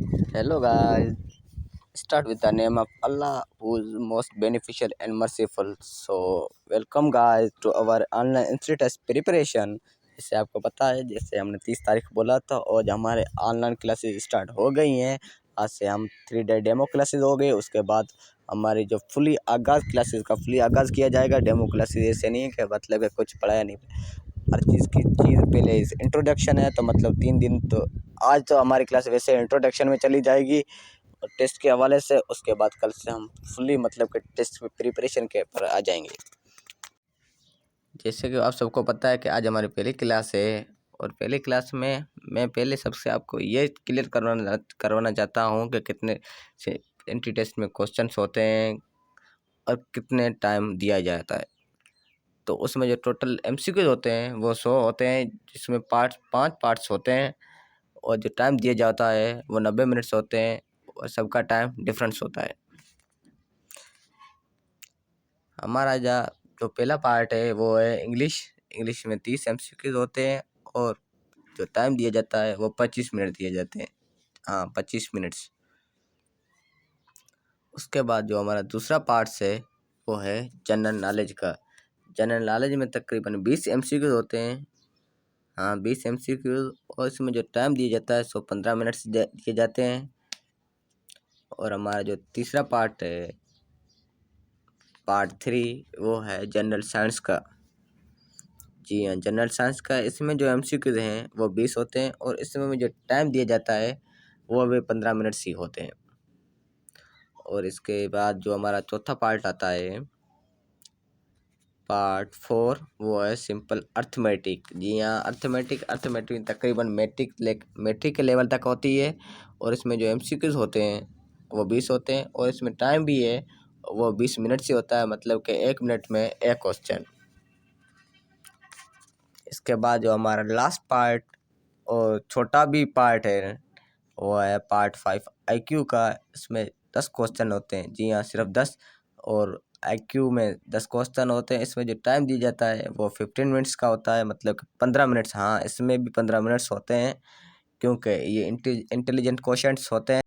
Hello guys, start with the name of Allah who is most beneficial and merciful. So welcome guys to our online institute test preparation. जैसे आपको पता है, जैसे हमने 30 तारीख बोला था और हमारे ऑनलाइन क्लासेस स्टार्ट हो गई हैं। आज से हम 3 डे डेमो क्लासेस हो गए। उसके बाद हमारी जो फुली आगाज़ क्लासेस का फुली आगाज़ किया जाएगा। डेमो क्लासेस ऐसे नहीं है कि मतलब कि कुछ पढ़ाया नहीं, हर चीज़ पहले इस इंट्रोडक्शन है। तो मतलब 3 दिन तो आज तो हमारी क्लास वैसे इंट्रोडक्शन में चली जाएगी और टेस्ट के हवाले से। उसके बाद कल से हम फुल्ली मतलब कि टेस्ट प्रिपरेशन के पर आ जाएंगे। जैसे कि आप सबको पता है कि आज हमारी पहली क्लास है और पहली क्लास में मैं पहले सबसे आपको ये क्लियर करवाना चाहता हूँ कि कितने से एंट्री टेस्ट में क्वेश्चंस होते हैं और कितने टाइम दिया जाता है। तो उसमें जो टोटल एमसीक्यूज होते हैं वो 100 होते हैं, जिसमें 5 पार्ट्स होते हैं और जो टाइम दिया जाता है वो 90 मिनट्स होते हैं और सबका टाइम डिफरेंस होता है। हमारा जो पहला पार्ट है वो है इंग्लिश में 30 एमसीक्यूज होते हैं और जो टाइम दिया जाता है वो 25 मिनट दिए जाते हैं। हाँ, 25 मिनट्स। उसके बाद जो हमारा दूसरा पार्ट्स है वो है जनरल नॉलेज का। जनरल नॉलेज में तकरीबन 20 एमसीक्यूज होते हैं। हाँ, 20 एमसीक्यूज और इसमें जो टाइम दिया जाता है 115 मिनट्स दिए जाते हैं। और हमारा जो तीसरा पार्ट है पार्ट 3 वो है जनरल साइंस का। जी हाँ, जनरल साइंस का। इसमें जो एमसीक्यूज हैं वो 20 होते हैं और इसमें जो टाइम दिया जाता है वो भी 15 मिनट्स ही होते हैं। और इसके बाद जो हमारा चौथा पार्ट आता है पार्ट 4 वो है सिंपल अर्थमेटिक। जी हाँ, अर्थमेटिक तकरीबन मैट्रिक के लेवल तक होती है और इसमें जो एमसीक्यूज होते हैं वो 20 होते हैं और इसमें टाइम भी है वो 20 मिनट से होता है, मतलब कि 1 मिनट में एक क्वेश्चन। इसके बाद जो हमारा लास्ट पार्ट और छोटा भी पार्ट है वो है पार्ट 5 आईक्यू का। इसमें 10 क्वेश्चन होते हैं। जी हाँ, सिर्फ 10। और आईक्यू में 10 क्वेश्चन होते हैं। इसमें जो टाइम दिया जाता है वो 15 मिनट्स का होता है, मतलब कि 15 मिनट्स। हाँ, इसमें भी 15 मिनट्स होते हैं क्योंकि ये इंटेलिजेंट क्वेश्चंस होते हैं।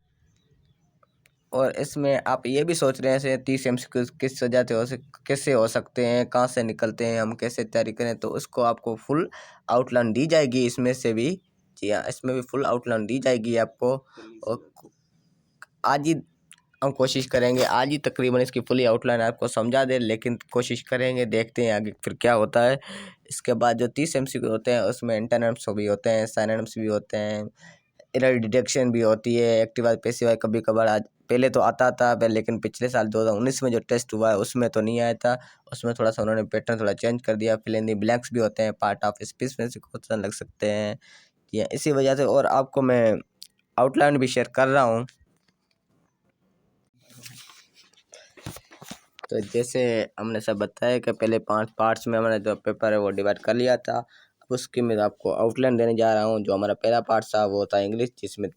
और इसमें आप ये भी सोच रहे हैं से 30 एमसीक्यू किस वजह से कैसे हो सकते हैं, कहाँ से निकलते हैं, हम कैसे तैयारी करें, तो उसको आपको फुल आउटलाइन दी जाएगी इसमें से भी। जी हाँ, इसमें भी फुल आउटलाइन दी जाएगी आपको। और आज ही हम कोशिश करेंगे, आज ही तकरीबन इसकी फुली आउटलाइन आपको समझा दे, लेकिन कोशिश करेंगे, देखते हैं आगे फिर क्या होता है। इसके बाद जो 30 एमसीक्यू होते हैं उसमें एंटोनिम्स भी होते हैं, सिनोनिम्स भी होते हैं, एरर डिटेक्शन भी होती है, एक्टिव वाइज पैसिव वाइज कभी कभार आज पहले तो आता था लेकिन पिछले साल 2019 में जो टेस्ट हुआ है उसमें तो नहीं आया था। उसमें थोड़ा सा उन्होंने पैटर्न थोड़ा चेंज कर दिया। फिल इन द ब्लैंक्स भी होते हैं, पार्ट ऑफ स्पीच में से क्वेश्चन लग सकते हैं या इसी वजह से। और आपको मैं आउटलाइन भी शेयर कर रहा हूँ। तो जैसे हमने सब बताया कि पहले 5 पार्ट्स में हमने जो पेपर है वो डिवाइड कर लिया था। अब उसकी मैं आपको आउटलाइन देने जा रहा हूँ। जो हमारा पहला पार्ट था वो था इंग्लिश, जिसमें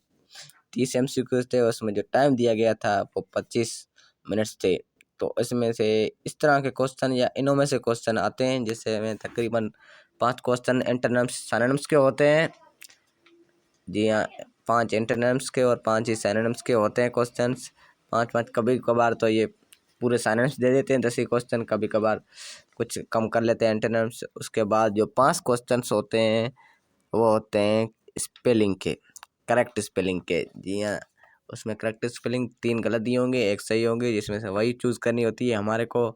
30 एमसीक्यूज थे। उसमें जो टाइम दिया गया था वो 25 मिनट्स थे। तो इसमें से इस तरह के क्वेश्चन या इनों में से क्वेश्चन आते हैं, जैसे में तकरीबन 5 क्वेश्चन एंटोनिम्स सिनोनिम्स के होते हैं। जी हाँ, 5 एंटोनिम्स के और 5 ही सिनोनिम्स के होते हैं क्वेश्चंस। 5-5 कभी कभार तो ये पूरे सिनोनिम्स दे देते हैं 10 ही क्वेश्चन, कभी कभार कुछ कम कर लेते हैं एंटोनिम्स। उसके बाद जो 5 क्वेश्चंस होते हैं वो होते हैं स्पेलिंग के, करेक्ट स्पेलिंग के। जी हाँ, उसमें करेक्ट स्पेलिंग 3 गलत दिए होंगे, 1 सही होंगे, जिसमें से वही चूज़ करनी होती है हमारे को।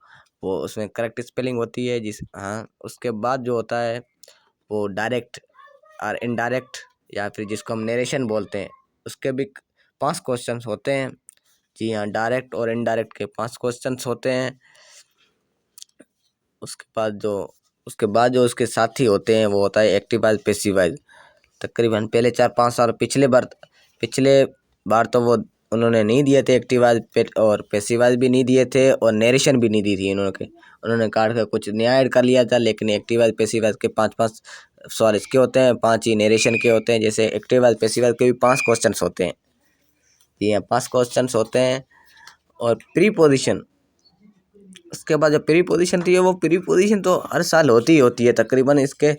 वो उसमें करेक्ट स्पेलिंग होती है हाँ। उसके बाद जो होता है वो डायरेक्ट और इनडायरेक्ट या फिर जिसको हम नरेशन बोलते हैं, उसके भी 5 क्वेश्चंस होते हैं। जी हाँ, डायरेक्ट और इनडायरेक्ट के 5 क्वेश्चंस होते हैं। उसके बाद जो उसके साथी होते हैं वो होता है एक्टिव वाइज पैसिव वाइज। तकरीबन पहले 4-5 साल पिछले बार तो वो उन्होंने नहीं दिए थे एक्टिव वाइज और पैसिव वाइज भी नहीं दिए थे और नरेशन भी नहीं दी थी उन्होंने काट कर कुछ नया ऐड कर लिया था। लेकिन एक्टिव वाइज पैसिव वाइज के 5-5 सवाल इसके होते हैं, 5 ही नरेशन के होते हैं। जैसे एक्टिव वाइज पैसिव वाइज के भी 5 क्वेश्चन होते हैं। जी हाँ, 5 क्वेश्चन होते हैं। और प्री पोजिशन, उसके बाद जो प्री पोजीशन थी वो प्री पोजीशन तो हर साल होती ही होती है। तकरीबन इसके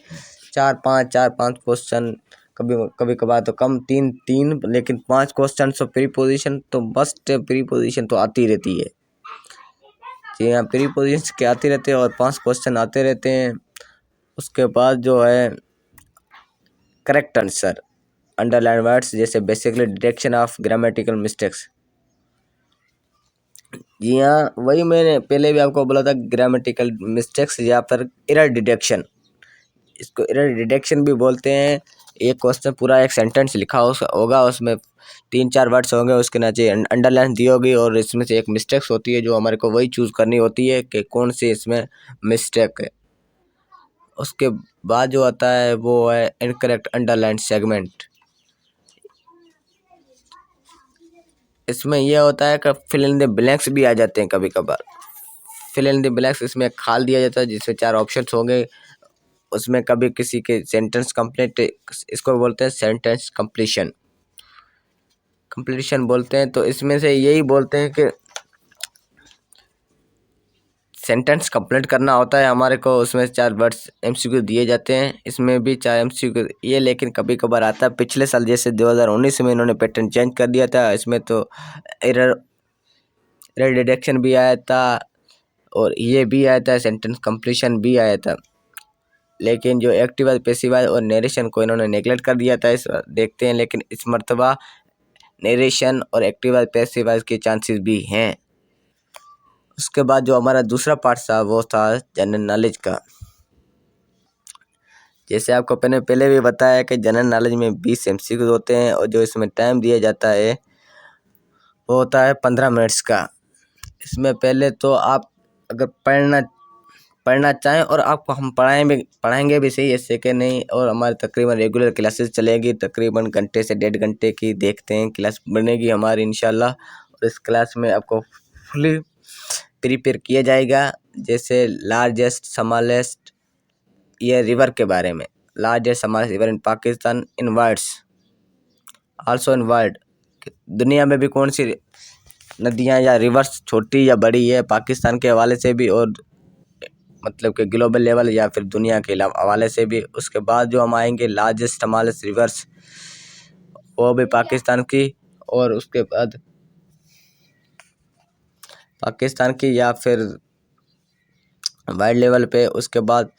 4-5 क्वेश्चन कभी कभी कभार तो कम, 3 लेकिन 5 क्वेश्चन तो प्रीपोजिशन तो मस्ट, प्रीपोजिशन तो आती रहती है। जी हाँ, प्रीपोजिशन के आती रहते हैं और 5 क्वेश्चन आते रहते हैं। उसके बाद जो है करेक्ट आंसर, अंडरलाइन वर्ड्स, जैसे basically detection of grammatical mistakes. जी हाँ, वही मैंने पहले भी आपको बोला था, ग्रामेटिकल मिस्टेक्स या फिर एरर डिटेक्शन। इसको एरर डिटेक्शन भी बोलते हैं। एक क्वेश्चन पूरा एक सेंटेंस लिखा होगा, उसमें 3-4 वर्ड्स होंगे, उसके नीचे अंडरलाइन दी होगी और इसमें से एक मिस्टेक्स होती है जो हमारे को वही चूज़ करनी होती है कि कौन सी इसमें मिस्टेक है। उसके बाद जो आता है वो है इनकरेक्ट अंडरलाइन सेगमेंट। इसमें यह होता है कि फिल इन द ब्लैंक्स भी आ जाते हैं कभी कभार। फिल इन द ब्लैंक्स इसमें खाल दिया जाता है जिसमें 4 ऑप्शंस होंगे। उसमें कभी किसी के सेंटेंस कंप्लीट, इसको बोलते हैं सेंटेंस कंप्लीशन, कंप्लीशन बोलते हैं। तो इसमें से यही बोलते हैं कि सेंटेंस कंप्लीट करना होता है हमारे को। उसमें 4 वर्ड्स एमसीक्यू दिए जाते हैं, इसमें भी 4 एमसीक्यू ये। लेकिन कभी कभार आता है, पिछले साल जैसे 2019 में इन्होंने पैटर्न चेंज कर दिया था, इसमें तो एरर डिटेक्शन भी आया था और ये भी आया था, सेंटेंस कंप्लीशन भी आया था। लेकिन जो एक्टिव, पैसिव और नरेशन को इन्होंने नेगलेक्ट कर दिया था इस देखते हैं। लेकिन इस मर्तबा नरेशन और एक्टिव पैसिव के चांसेस भी हैं। उसके बाद जो हमारा दूसरा पार्ट था वो था जनरल नॉलेज का। जैसे आपको पहले भी बताया कि जनरल नॉलेज में 20 एमसीक्यू होते हैं और जो इसमें टाइम दिया जाता है वो होता है 15 मिनट्स का। इसमें पहले तो आप अगर पढ़ना चाहें और आपको हम पढ़ाएंगे भी सही, ऐसे कि नहीं। और हमारे तकरीबन रेगुलर क्लासेस चलेगी, तकरीबन घंटे से 1.5 घंटे की देखते हैं क्लास बनेगी हमारी इंशाल्लाह। और इस क्लास में आपको फुली प्रिपेयर किया जाएगा। जैसे लार्जेस्ट स्मॉलेस्ट, ये रिवर के बारे में, largest smallest river in Pakistan in words, also in world, दुनिया में भी कौन सी नदियाँ या रिवर्स छोटी या बड़ी है पाकिस्तान के हवाले से भी, और मतलब कि ग्लोबल लेवल या फिर दुनिया के हवाले से भी। उसके बाद जो हम आएंगे लार्जेस्ट स्मॉलेस्ट रिवर्स, वो भी पाकिस्तान की, और उसके बाद पाकिस्तान की या फिर वर्ल्ड लेवल पे। उसके बाद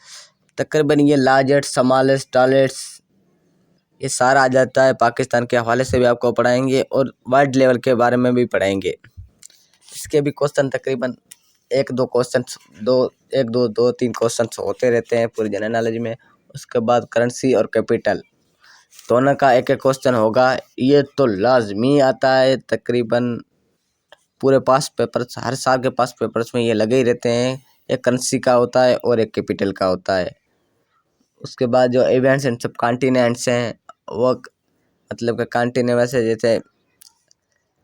तकरीबन ये लार्जेस्ट स्मॉलेस्ट टॉलेट्स ये सारा आ जाता है। पाकिस्तान के हवाले से भी आपको पढ़ाएंगे और वर्ल्ड लेवल के बारे में भी पढ़ाएंगे। इसके भी क्वेश्चन तकरीबन 1-2 क्वेश्चन, 2-3 क्वेश्चन होते रहते हैं पूरी जनरल नॉलेज में। उसके बाद करेंसी और कैपिटल दोनों का 1-1 क्वेश्चन होगा। ये तो लाजमी आता है, तकरीबन पूरे पास पेपर, हर साल के पास पेपर्स में ये लगे ही रहते हैं। एक करेंसी का होता है और एक कैपिटल का होता है। उसके बाद जो इवेंट्स एंड सब कॉन्टिनेंट्स हैं, वो मतलब कि कॉन्टिनेंट वैसे जैसे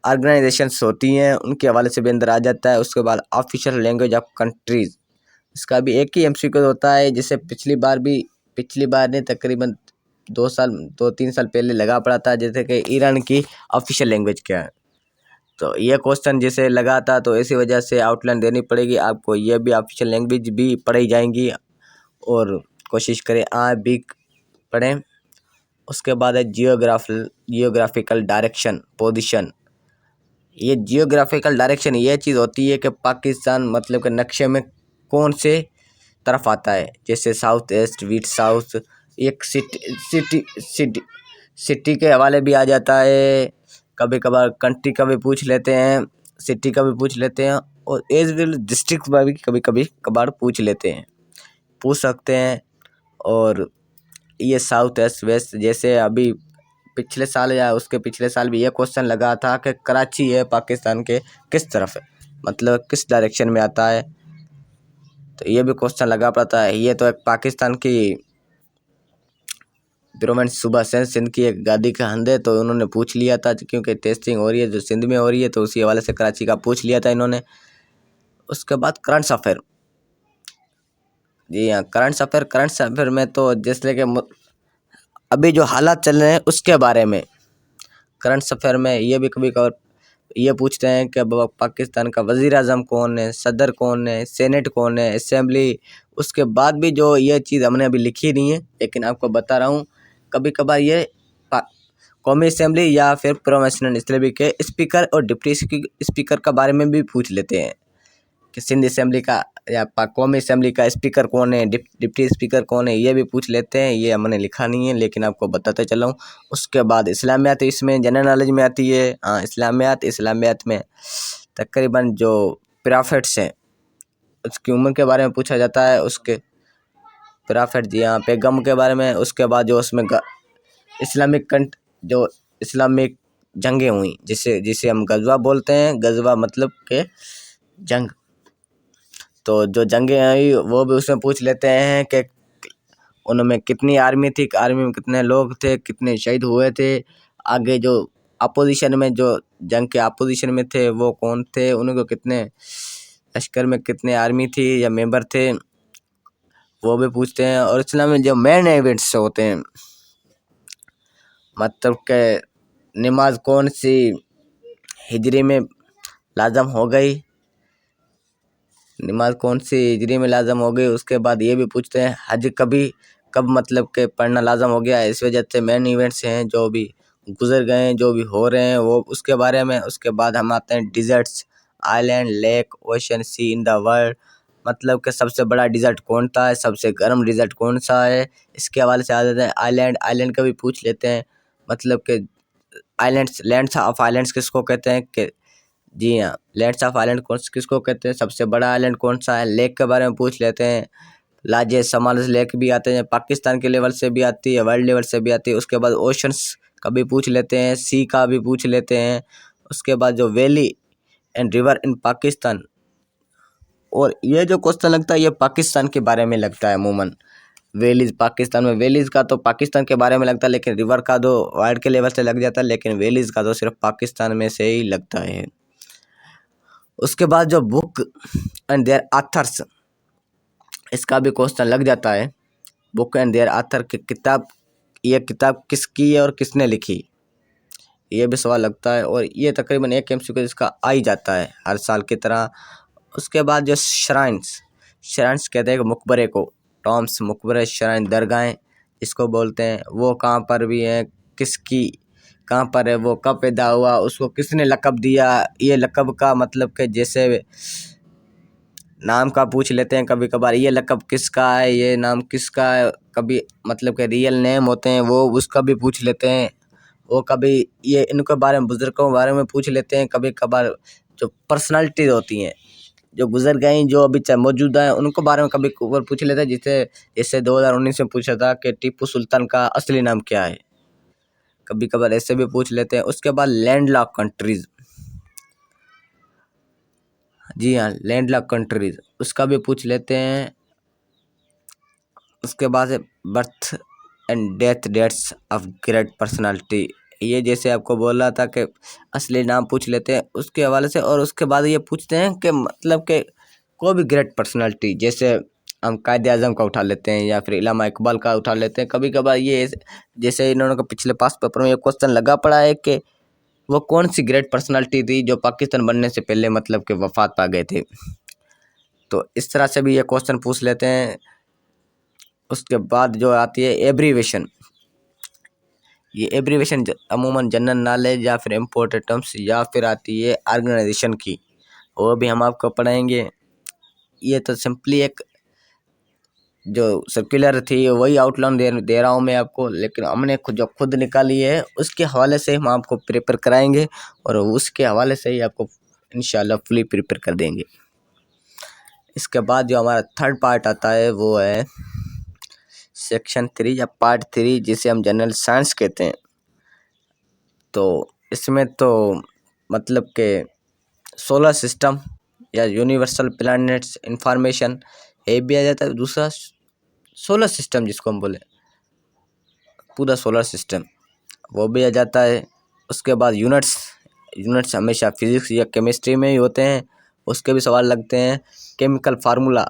ऑर्गेनाइजेशंस होती हैं उनके हवाले से भी अंदर आ जाता है। उसके बाद ऑफिशियल लैंग्वेज ऑफ कंट्रीज़, इसका भी एक ही एमसीक्यू होता है। जिसे पिछली बार नहीं, तकरीबन 2-3 साल पहले लगा पड़ा था, जैसे कि ईरान की ऑफिशियल लैंग्वेज क्या है। तो ये क्वेश्चन जैसे लगा था, तो इसी वजह से आउटलाइन देनी पड़ेगी आपको। ये भी ऑफिशियल लैंग्वेज भी पढ़ी जाएंगी और कोशिश करें आप भी पढ़ें। उसके बाद है जियोग्राफिकल डायरेक्शन पोजीशन। ये जियोग्राफिकल डायरेक्शन ये चीज़ होती है कि पाकिस्तान मतलब कि नक्शे में कौन से तरफ आता है। जैसे साउथ ईस्ट, वीट साउथ, एक सिटी के हवाले भी आ जाता है। कभी कभार कंट्री का भी पूछ लेते हैं, सिटी का भी पूछ लेते हैं, और एज वेल डिस्ट्रिक्ट का भी कभी कभार पूछ सकते हैं। और ये साउथ ईस्ट वेस्ट, जैसे अभी पिछले साल या उसके पिछले साल भी ये क्वेश्चन लगा था कि कराची है पाकिस्तान के किस तरफ है, मतलब किस डायरेक्शन में आता है। तो ये भी क्वेश्चन लगा पड़ता है। ये तो एक पाकिस्तान की गवर्नमेंट सुबह से सिंध की एक गादी का हंद है, तो उन्होंने पूछ लिया था, क्योंकि टेस्टिंग हो रही है जो सिंध में हो रही है, तो उसी हवाले से कराची का पूछ लिया था इन्होंने। उसके बाद करंट अफेयर, जी हाँ करंट अफेयर में तो जैसे कि अभी जो हालात चल रहे हैं उसके बारे में करंट अफेयर में ये भी कभी कभार ये पूछते हैं कि पाकिस्तान का वज़ीर आज़म कौन है, सदर कौन है, सेनेट कौन है, असेंबली। उसके बाद भी जो ये चीज़ हमने अभी लिखी नहीं है, लेकिन आपको बता रहा हूँ, कभी कभार ये कौमी असेंबली या फिर प्रोविंशियल असेंबली के स्पीकर और डिप्टी स्पीकर के बारे में भी पूछ लेते हैं कि सिंध असेंबली का या कौमी असेंबली का स्पीकर कौन है, डिप्टी स्पीकर कौन है, ये भी पूछ लेते हैं। ये हमने लिखा नहीं है लेकिन आपको बताते चला हूँ। उसके बाद इस्लामियात इसमें जनरल नॉलेज में आती है। हाँ, इस्लामियात में तकरीबन जो प्रॉफिट्स हैं उसकी उम्र के बारे में पूछा जाता है, उसके प्रॉफिट जी हाँ पैगम के बारे में। उसके बाद जो उसमें इस्लामिक जंगें हुई जिसे हम गजवा बोलते हैं, गजवा मतलब के जंग, तो जो जंगें आई वो भी उसमें पूछ लेते हैं कि उनमें कितनी आर्मी थी, आर्मी में कितने लोग थे, कितने शहीद हुए थे। आगे जो अपोजिशन में जो जंग के अपोजिशन में थे वो कौन थे, उनको कितने लश्कर में कितने आर्मी थी या मेंबर थे, वो भी पूछते हैं। और इस्लाम में जो मेन इवेंट्स होते हैं, मतलब के नमाज कौन सी हिजरी में लाजम हो गई, नमाज कौन सी हिजरी में लाजम हो गई। उसके बाद ये भी पूछते हैं हज कब मतलब के पढ़ना लाजम हो गया। इस वजह से मेन इवेंट्स हैं जो भी गुजर गए हैं, जो भी हो रहे हैं, वो उसके बारे में। उसके बाद हम आते हैं deserts, island, lake, ocean, sea in the world, मतलब कि सबसे बड़ा डिजर्ट कौन सा है, सबसे गर्म डिजर्ट कौन सा है, इसके हवाले से आ जाते हैं। आइलैंड का भी पूछ लेते हैं, मतलब कि लैंड्स ऑफ आइलैंड्स किसको कहते हैं कि जी हाँ, लैंड्स ऑफ आइलैंड कौन किसको कहते हैं, सबसे बड़ा आइलैंड कौन सा है। लेक के बारे में पूछ लेते हैं, लार्जेस्ट स्मॉलेस्ट लेक भी आते हैं, पाकिस्तान के लेवल से भी आती है, वर्ल्ड लेवल से भी आती है। उसके बाद ओशंस का भी पूछ लेते हैं, सी का भी पूछ लेते हैं। उसके बाद जो valley and river in Pakistan, और ये जो क्वेश्चन लगता है ये पाकिस्तान के बारे में लगता है अमूमन। वैलीज पाकिस्तान में, वैलीज का तो पाकिस्तान के बारे में लगता है, लेकिन रिवर का तो वर्ल्ड के लेवल से लग जाता है, लेकिन वैलीज का तो सिर्फ पाकिस्तान में से ही लगता है। उसके बाद जो बुक एंड देयर ऑथर्स, इसका भी क्वेश्चन लग जाता है। बुक एंड देयर ऑथर की किताब, ये किताब किसकी है और किसने लिखी, ये भी सवाल लगता है। और ये तकरीबन एक एमसीक्यू इसका आ ही जाता है हर साल की तरह। उसके बाद जो श्राइन्स कहते हैं मकबरे को, टॉम्स, मकबरे, श्राइन, दरगाहें इसको बोलते हैं, वो कहाँ पर भी हैं, किसकी कहाँ पर है, वो कब पैदा हुआ, उसको किसने लक़ब दिया। ये लक़ब का मतलब कि जैसे नाम का पूछ लेते हैं कभी कभार, ये लक़ब किसका है, ये नाम किसका है, कभी मतलब के रियल नेम होते हैं वो उसका भी पूछ लेते हैं। वो कभी ये इनके बारे में, बुज़ुर्गों के बारे में पूछ लेते हैं। कभी कभार जो पर्सनालिटी होती हैं जो गुजर गई, जो अभी मौजूदा है, उनको बारे में कभी कभार पूछ लेते हैं। जैसे 2019 में पूछा था कि टीपू सुल्तान का असली नाम क्या है, कभी कभार ऐसे भी पूछ लेते हैं। उसके बाद लैंडलॉक कंट्रीज़, जी हाँ लैंडलॉक कंट्रीज़, उसका भी पूछ लेते हैं। उसके बाद है birth and death dates of great personality, ये जैसे आपको बोला था कि असली नाम पूछ लेते हैं उसके हवाले से। और उसके बाद ये पूछते हैं कि मतलब कि कोई भी ग्रेट पर्सनालिटी, जैसे हम कायदे आज़म का उठा लेते हैं या फिर इल्लामा इकबाल का उठा लेते हैं। कभी कभार ये जैसे इन्होंने को पिछले पास पेपर में ये क्वेश्चन लगा पड़ा है कि वो कौन सी ग्रेट पर्सनालिटी थी जो पाकिस्तान बनने से पहले मतलब कि वफात पा गए थे, तो इस तरह से भी ये क्वेश्चन पूछ लेते हैं। उसके बाद जो आती है एब्रीवेशन, ये एब्रीवेशन अमूमन जनरल नॉलेज या फिर इम्पोर्टेंट टर्म्स या फिर आती है ऑर्गेनाइजेशन की, वो भी हम आपको पढ़ाएंगे। ये तो सिंपली एक जो सर्कुलर थी वही आउटलाइन दे रहा हूँ मैं आपको, लेकिन हमने जो खुद निकाली है उसके हवाले से हम आपको प्रिपेयर कराएंगे और उसके हवाले से ही आपको इंशाल्लाह फुली प्रिपेयर कर देंगे। इसके बाद जो हमारा थर्ड पार्ट आता है वो है सेक्शन 3 या पार्ट 3, जिसे हम जनरल साइंस कहते हैं। तो इसमें तो मतलब के सोलर सिस्टम या यूनिवर्सल प्लैनेट्स इंफॉर्मेशन ये भी आ जाता है। दूसरा सोलर सिस्टम जिसको हम बोले पूरा सोलर सिस्टम, वो भी आ जाता है। उसके बाद यूनिट्स हमेशा फिजिक्स या केमिस्ट्री में ही होते हैं, उसके भी सवाल लगते हैं। केमिकल फार्मूला,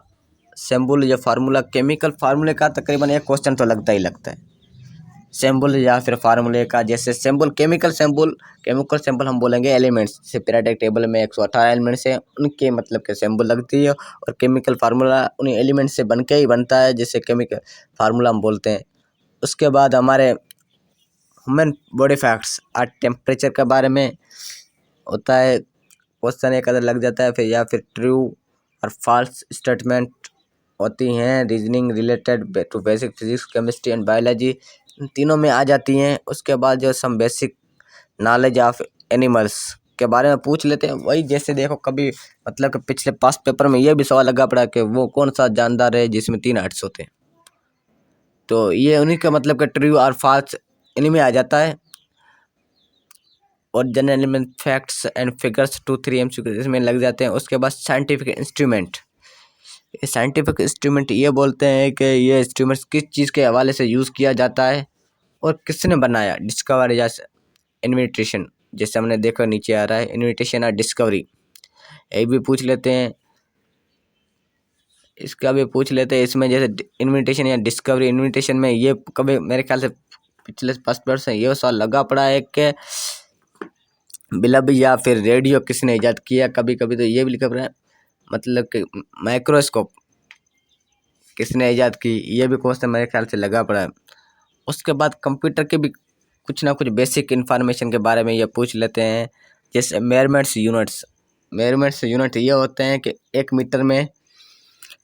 सिंबल या फार्मूला, केमिकल फार्मूले का तकरीबन एक क्वेश्चन तो लगता ही लगता है, सिंबल या फिर फार्मूले का। जैसे सिंबल, केमिकल सिंबल हम बोलेंगे एलिमेंट्स, जैसे पीरियोडिक टेबल में 118 एलिमेंट्स हैं, उनके मतलब के सिंबल लगती है। और केमिकल फार्मूला उन एलिमेंट्स से बन के ही बनता है, जैसे केमिकल फार्मूला हम बोलते हैं। उसके बाद हमारे ह्यूमन बॉडी फैक्ट्स और टेम्परेचर के बारे में होता है क्वेश्चन, एक अदर लग जाता है फिर, या फिर ट्रू और फॉल्स स्टेटमेंट होती हैं। Reasoning related to basic physics, chemistry and biology, इन तीनों में आ जाती हैं। उसके बाद जो some basic knowledge of animals के बारे में पूछ लेते हैं। वही जैसे देखो कभी मतलब कि पिछले पास्ट पेपर में ये भी सवाल लगा पड़ा कि वो कौन सा जानदार है जिसमें 3 हार्ट्स होते हैं, तो ये उन्हीं का मतलब कि ट्रू और फॉल्स इन्हीं में आ जाता है। और general element facts and figures 2-3 MCQ इसमें लग जाते हैं। उसके बाद साइंटिफिक इंस्ट्रूमेंट, साइंटिफिक इंस्ट्रूमेंट ये बोलते हैं कि ये इंस्ट्रूमेंट्स किस चीज़ के हवाले से यूज़ किया जाता है और किसने बनाया, डिस्कवर या इन्विटेशन, जैसे हमने देखा नीचे आ रहा है इन्विटेशन और डिस्कवरी, ये भी पूछ लेते हैं। इसका भी पूछ लेते हैं इसमें, जैसे इन्विटेशन या डिस्कवरी। इन्विटेशन में ये कभी मेरे ख्याल से पिछले 5 वर्ष से ये सवाल लगा पड़ा है कि बल्ब या फिर रेडियो किसने ईजाद किया। कभी कभी तो ये भी लिखा पड़ा है मतलब कि माइक्रोस्कोप किसने ईजाद की, ये भी क्वेश्चन मेरे ख्याल से लगा पड़ा है। उसके बाद कंप्यूटर के भी कुछ ना कुछ बेसिक इन्फॉर्मेशन के बारे में ये पूछ लेते हैं, जैसे मेजरमेंट्स यूनिट्स। मेजरमेंट्स यूनिट ये होते हैं कि 1 मीटर में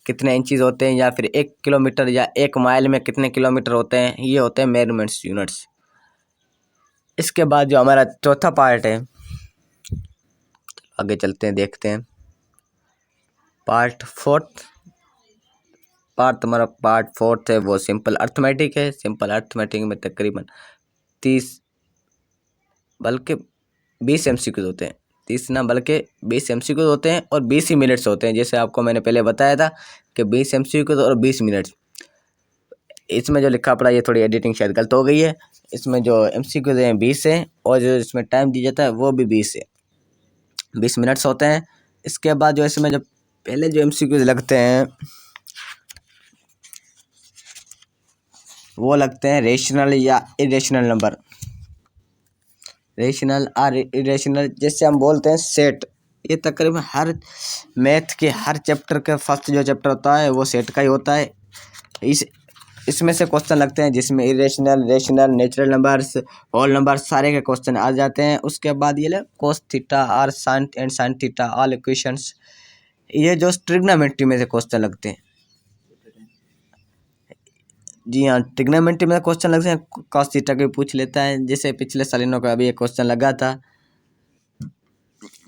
कितने इंचेस होते हैं, या फिर 1 किलोमीटर या 1 माइल में कितने किलोमीटर होते हैं, ये होते हैं मेजरमेंट्स यूनिट्स। इसके बाद जो हमारा चौथा पार्ट है, आगे चलते हैं देखते हैं। पार्ट 4 है वो सिंपल अर्थमेटिक है। सिंपल अर्थमेटिक में तकरीबन 30 बल्कि 20 MCQ होते हैं। 30 ना बल्कि 20 MCQ होते हैं और 20 ही मिनट्स होते हैं। जैसे आपको मैंने पहले बताया था कि 20 MCQ और 20 मिनट्स। इसमें जो लिखा पड़ा ये थोड़ी एडिटिंग शायद गलत हो गई है। इसमें जो MCQ हैं 20 है और जो इसमें टाइम दिया जाता है वो भी 20 है, 20 मिनट्स होते हैं। इसके बाद जो इसमें जो पहले जो MCQ लगते हैं वो लगते हैं रेशनल या इरेशनल नंबर। रेशनल और इरेशनल, जैसे हम बोलते हैं सेट, ये तकरीबन हर मैथ के हर चैप्टर का फर्स्ट जो चैप्टर होता है वो सेट का ही होता है। इसमें से क्वेश्चन लगते हैं जिसमें irrational, rational, natural numbers, whole number सारे के क्वेश्चन आ जाते हैं। उसके बाद ये कोस थीटा और sine and sine theta all equations, ये जो ट्रिग्नोमेट्री में से क्वेश्चन लगते हैं। जी हाँ, ट्रिग्नोमेट्री में क्वेश्चन लगते हैं। कॉस थीटा के पूछ लेता है, जैसे पिछले सालों का अभी एक क्वेश्चन लगा था,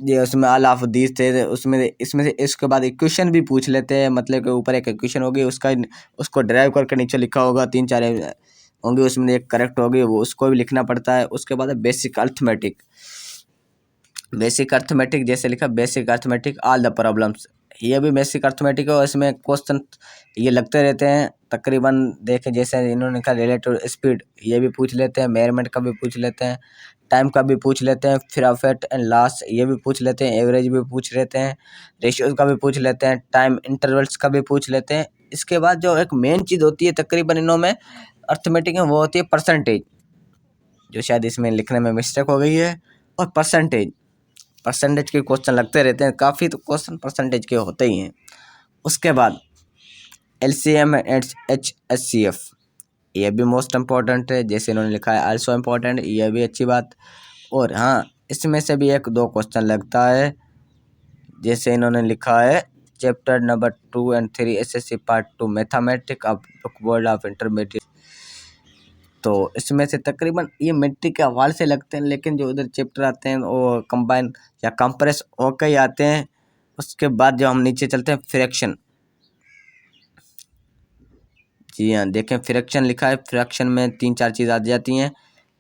ये उसमें ऑल ऑफ दीस थे। उसमें इसमें से इसके बाद इक्वेशन भी पूछ लेते हैं, मतलब कि ऊपर एक इक्वेशन होगी उसको ड्राइव करके नीचे लिखा होगा, 3-4 होंगे, उसमें एक करेक्ट होगी, वो उसको भी लिखना पड़ता है। उसके बाद बेसिक अर्थमेटिक, जैसे लिखा basic arithmetic all the problems, ये भी बेसिक अर्थमेटिक है और इसमें क्वेश्चन ये लगते रहते हैं तकरीबन। देखें जैसे इन्होंने कहा रिलेटिव स्पीड, ये भी पूछ लेते हैं। मेजरमेंट का भी पूछ लेते हैं, टाइम का भी पूछ लेते हैं, प्रॉफिट एंड लॉस ये भी पूछ लेते हैं, एवरेज भी पूछ लेते हैं, रेशियोज का भी पूछ लेते हैं, टाइम इंटरवल्स का भी पूछ लेते हैं। इसके बाद जो एक मेन चीज़ होती है तकरीबन इनों में अर्थमेटिक में, वो होती है परसेंटेज, जो शायद इसमें लिखने में मिस्टेक हो गई है। और परसेंटेज के क्वेश्चन लगते रहते हैं काफ़ी, तो क्वेश्चन परसेंटेज के होते ही हैं। उसके बाद LCM एंड HCF, ये भी मोस्ट इम्पॉर्टेंट है, जैसे इन्होंने लिखा है आल्सो इम्पॉर्टेंट, ये भी अच्छी बात। और हाँ, इसमें से भी 1-2 क्वेश्चन लगता है, जैसे इन्होंने लिखा है चैप्टर नंबर 2 और 3 SSC part 2 mathematics of board of intermediate. तो इसमें से तकरीबन ये मैट्रिक के हवाले से लगते हैं, लेकिन जो उधर चैप्टर आते हैं वो कंबाइन या कंप्रेस होकर ही आते हैं। उसके बाद जो हम नीचे चलते हैं फ्रैक्शन, जी हाँ देखें फ्रैक्शन लिखा है। फ्रैक्शन में 3-4 चीज़ आ जाती हैं,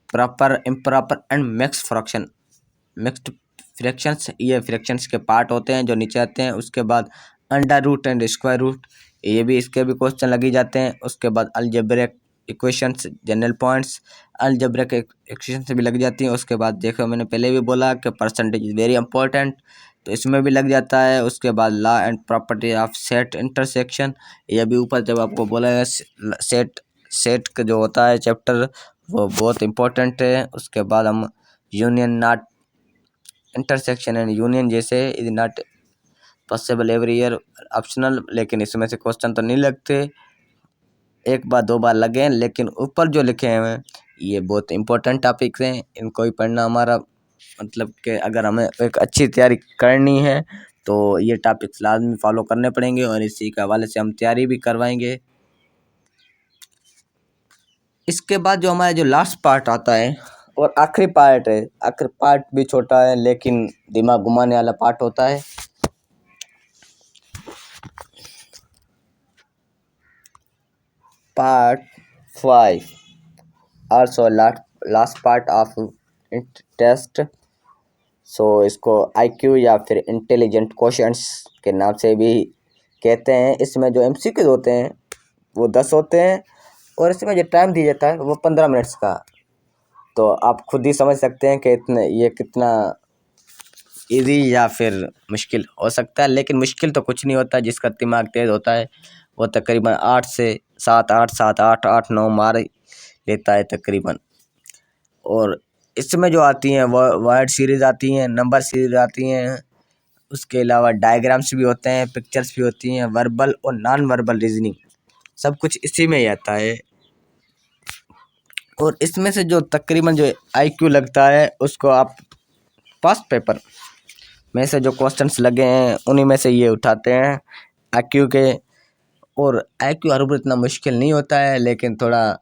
proper, improper and mix fraction. Mixed fractions, ये फ्रैक्शंस के पार्ट होते हैं जो नीचे आते हैं। उसके बाद under root and square root, ये भी इसके भी क्वेश्चन लगी जाते हैं। उसके बाद algebraic equations, general points, algebraic equations भी लग जाती हैं। उसके बाद देखो मैंने पहले भी बोला कि परसेंटेज इज़ वेरी इंपॉर्टेंट, तो इसमें भी लग जाता है। उसके बाद law and property of set intersection, ये भी ऊपर जब आपको बोला है सेट का जो होता है चैप्टर वो बहुत इंपॉर्टेंट है। उसके बाद हम union not intersection and union, जैसे is not possible every year, optional, लेकिन इसमें से क्वेश्चन तो नहीं लगते, 1 बार 2 बार लगे, लेकिन ऊपर जो लिखे हुए हैं ये बहुत इंपॉर्टेंट टॉपिक्स हैं, इनको ही पढ़ना हमारा मतलब कि अगर हमें एक अच्छी तैयारी करनी है तो ये टॉपिक्स लाजमी फॉलो करने पड़ेंगे, और इसी के हवाले से हम तैयारी भी करवाएंगे। इसके बाद जो हमारा जो लास्ट पार्ट आता है और आखिरी पार्ट है, आखिरी पार्ट भी छोटा है लेकिन दिमाग घुमाने वाला पार्ट होता है। Part 5 also last part of test. So इसको आईक्यू या फिर इंटेलिजेंट क्वेश्चंस के नाम से भी कहते हैं। इसमें जो एमसीक्यूज होते हैं वो 10 होते हैं, और इसमें जो टाइम दिया जाता है वो 15 मिनट्स का। तो आप खुद ही समझ सकते हैं कि ये कितना इजी या फिर मुश्किल हो सकता है। लेकिन मुश्किल तो कुछ नहीं होता, जिसका दिमाग तेज़ होता है वो तकरीबन 8 से 7 8 7 8 8 9 मार लेता है तकरीबन। और इसमें जो आती हैं वो वर्ड सीरीज़ आती हैं, नंबर सीरीज़ आती हैं, उसके अलावा डायग्राम्स भी होते हैं, पिक्चर्स भी होती हैं, वर्बल और नॉन वर्बल रीजनिंग सब कुछ इसी में ही आता है। और इसमें से जो तकरीबन जो आईक्यू लगता है उसको आप पास्ट पेपर में से जो क्वेश्चंस लगे हैं उन्हीं में से ये उठाते हैं आईक्यू के। और आईक्यू हर बार इतना मुश्किल नहीं होता है, लेकिन थोड़ा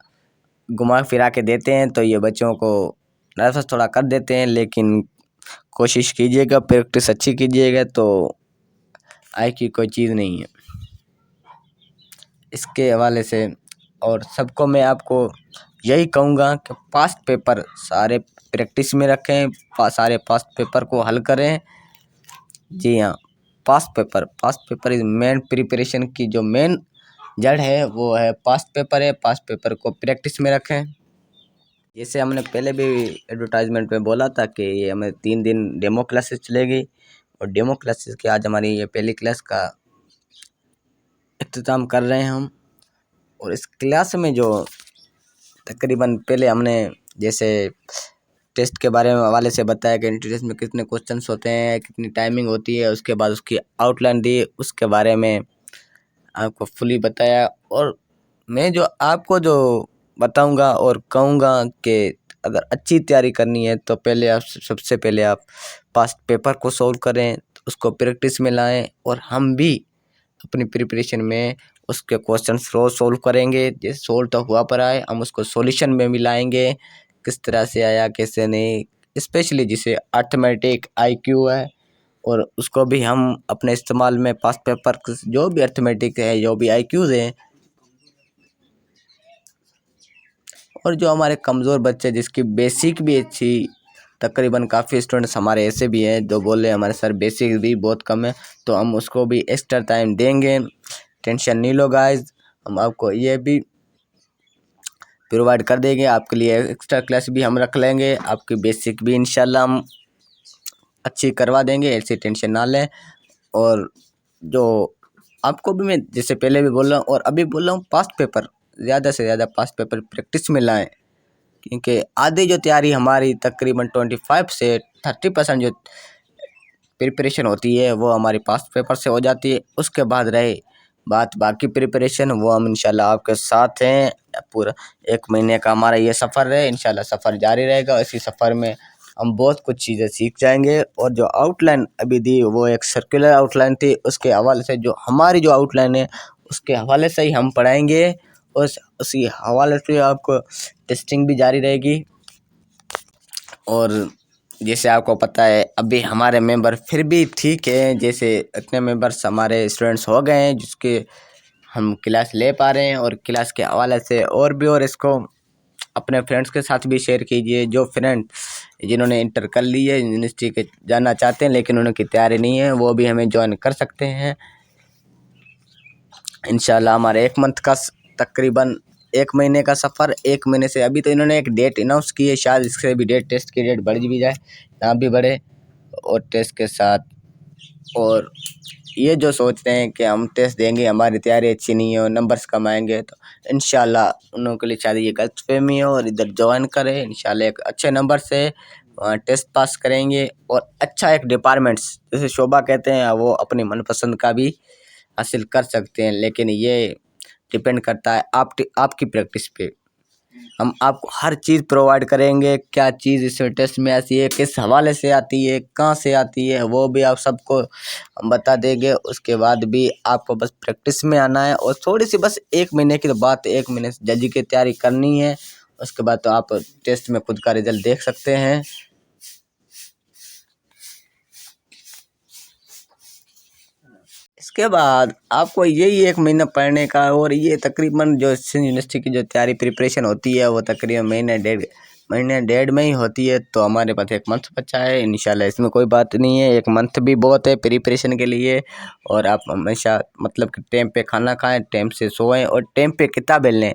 घुमा फिरा के देते हैं तो ये बच्चों को नर्वस थोड़ा कर देते हैं। लेकिन कोशिश कीजिएगा, प्रैक्टिस अच्छी कीजिएगा तो आईक्यू कोई चीज़ नहीं है। इसके हवाले से और सबको मैं आपको यही कहूँगा कि पास्ट पेपर सारे प्रैक्टिस में रखें, सारे पास्ट पेपर को हल करें। जी हाँ, past paper is main preparation की जो मेन जड़ है वो है पास्ट पेपर है। पास्ट पेपर को प्रैक्टिस में रखें। जैसे हमने पहले भी एडवर्टाइजमेंट में बोला था कि ये हमें 3 दिन डेमो क्लासेस चलेगी, और डेमो क्लासेस की आज हमारी ये पहली क्लास का इख्तिताम कर रहे हैं हम। और इस क्लास में जो तकरीबन पहले हमने जैसे टेस्ट के बारे में हवाले से बताया कि टेस्ट में कितने क्वेश्चंस होते हैं, कितनी टाइमिंग होती है, उसके बाद उसकी आउटलाइन दी, उसके बारे में आपको फुली बताया। और मैं जो आपको जो बताऊंगा और कहूँगा कि अगर अच्छी तैयारी करनी है तो पहले आप सबसे पहले आप पास्ट पेपर को सॉल्व करें, उसको प्रैक्टिस में लाएं, और हम भी अपनी प्रिपरेशन में उसके क्वेश्चंस रोज सॉल्व करेंगे। जैसे सोल्व तो हुआ पर आए हम उसको सॉल्यूशन में भी लाएंगे, किस तरह से आया कैसे नहीं, स्पेशली जिसे अर्थमेटिक आईक्यू है, और उसको भी हम अपने इस्तेमाल में पास्ट पेपर जो भी अर्थमेटिक है, जो भी आईक्यूज हैं, और जो हमारे कमज़ोर बच्चे जिसकी बेसिक भी अच्छी, तकरीबन काफ़ी स्टूडेंट्स हमारे ऐसे भी हैं जो बोले हमारे सर बेसिक भी बहुत कम है, तो हम उसको भी एक्स्ट्रा टाइम देंगे। टेंशन नहीं लो गाइस, हम आपको ये भी प्रोवाइड कर देंगे, आपके लिए एक्स्ट्रा क्लास भी हम रख लेंगे, आपकी बेसिक भी इंशाल्लाह हम अच्छी करवा देंगे, ऐसी टेंशन ना लें। और जो आपको भी मैं जैसे पहले भी बोल रहा हूँ और अभी बोल रहा हूँ, पास्ट पेपर ज़्यादा से ज़्यादा पास्ट पेपर प्रैक्टिस में लाएँ, क्योंकि आधी जो तैयारी हमारी तकरीबन 25 से 30% जो प्रिपरेशन होती है वो हमारी पास्ट पेपर से हो जाती है। उसके बाद रहे बात बाकी प्रिपरेशन, वो हम इंशाल्लाह आपके साथ हैं। पूरा 1 महीने का हमारा ये सफ़र है, इंशाल्लाह सफ़र जारी रहेगा। इसी सफ़र में हम बहुत कुछ चीज़ें सीख जाएंगे। और जो आउटलाइन अभी दी वो एक सर्कुलर आउटलाइन थी, उसके हवाले से जो हमारी जो आउटलाइन है उसके हवाले से ही हम पढ़ाएंगे, और उसी हवाले से आपको टेस्टिंग भी जारी रहेगी। और जैसे आपको पता है अभी हमारे मेंबर फिर भी ठीक है, जैसे इतने मेंबर्स हमारे स्टूडेंट्स हो गए हैं जिसके हम क्लास ले पा रहे हैं। और क्लास के हवाले से और भी, और इसको अपने फ्रेंड्स के साथ भी शेयर कीजिए। जो फ्रेंड जिन्होंने इंटर कर ली है, यूनिवर्सिटी के जाना चाहते हैं लेकिन उनकी तैयारी नहीं है, वो भी हमें ज्वाइन कर सकते हैं इंशाल्लाह। हमारे 1 मंथ का तकरीबन 1 महीने का सफ़र, 1 महीने से अभी तो इन्होंने एक डेट अनाउंस की है, शायद इससे भी डेट टेस्ट की डेट बढ़ भी जाए, ना भी बढ़े। और टेस्ट के साथ और ये जो सोचते हैं कि हम टेस्ट देंगे हमारी तैयारी अच्छी नहीं है और नंबर्स कम आएंगे, तो इंशाल्लाह उन लोगों के लिए शायद ये गलतफहमी है, और इधर ज्वाइन करें इंशाल्लाह। एक अच्छे नंबर से वहाँ टेस्ट पास करेंगे और अच्छा एक डिपार्टमेंट्स जैसे शोभा कहते हैं वो अपनी मनपसंद का भी हासिल कर सकते हैं। लेकिन ये डिपेंड करता है आपकी प्रैक्टिस पे। हम आपको हर चीज़ प्रोवाइड करेंगे, क्या चीज़ इसमें टेस्ट में आती है, किस हवाले से आती है, कहाँ से आती है, वो भी आप सबको हम बता देंगे। उसके बाद भी आपको बस प्रैक्टिस में आना है और थोड़ी सी बस 1 महीने की तो बात है, 1 महीने से जज की तैयारी करनी है। उसके बाद तो आप टेस्ट में खुद का रिजल्ट देख सकते हैं। इसके बाद आपको यही 1 महीना पढ़ने का, और ये तकरीबन जो यूनिवर्सिटी की जो तैयारी प्रिपरेशन होती है वो तकरीबन महीने डेढ़ में ही होती है। तो हमारे पास 1 मंथ बचा है, इंशाल्लाह इसमें कोई बात नहीं है, 1 मंथ भी बहुत है प्रिपरेशन के लिए। और आप हमेशा मतलब कि टाइम पे खाना खाएं, टाइम से सोएं और टाइम पे किताबें लें।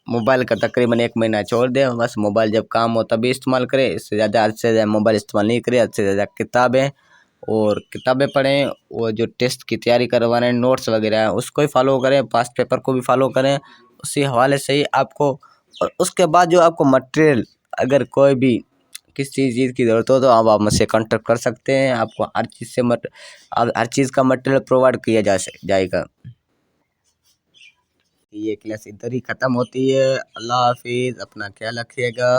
मोबाइल का तकरीबन 1 महीना छोड़ दें, बस मोबाइल जब काम हो तभी इस्तेमाल करें, इससे ज़्यादा हद से ज़्यादा मोबाइल इस्तेमाल नहीं करें। हद से ज़्यादा किताबें पढ़ें, और जो टेस्ट की तैयारी करवा रहे हैं नोट्स वगैरह हैं उसको ही फॉलो करें, पास्ट पेपर को भी फॉलो करें, उसी हवाले से ही आपको। और उसके बाद जो आपको मटेरियल, अगर कोई भी किसी चीज़ की ज़रूरत हो तो आप मुझसे कॉन्टेक्ट कर सकते हैं, आपको हर चीज़ का मटेरियल प्रोवाइड किया जाएगा। ये क्लास इधर ही ख़त्म होती है। अल्लाह हाफिज़, अपना ख्याल रखिएगा।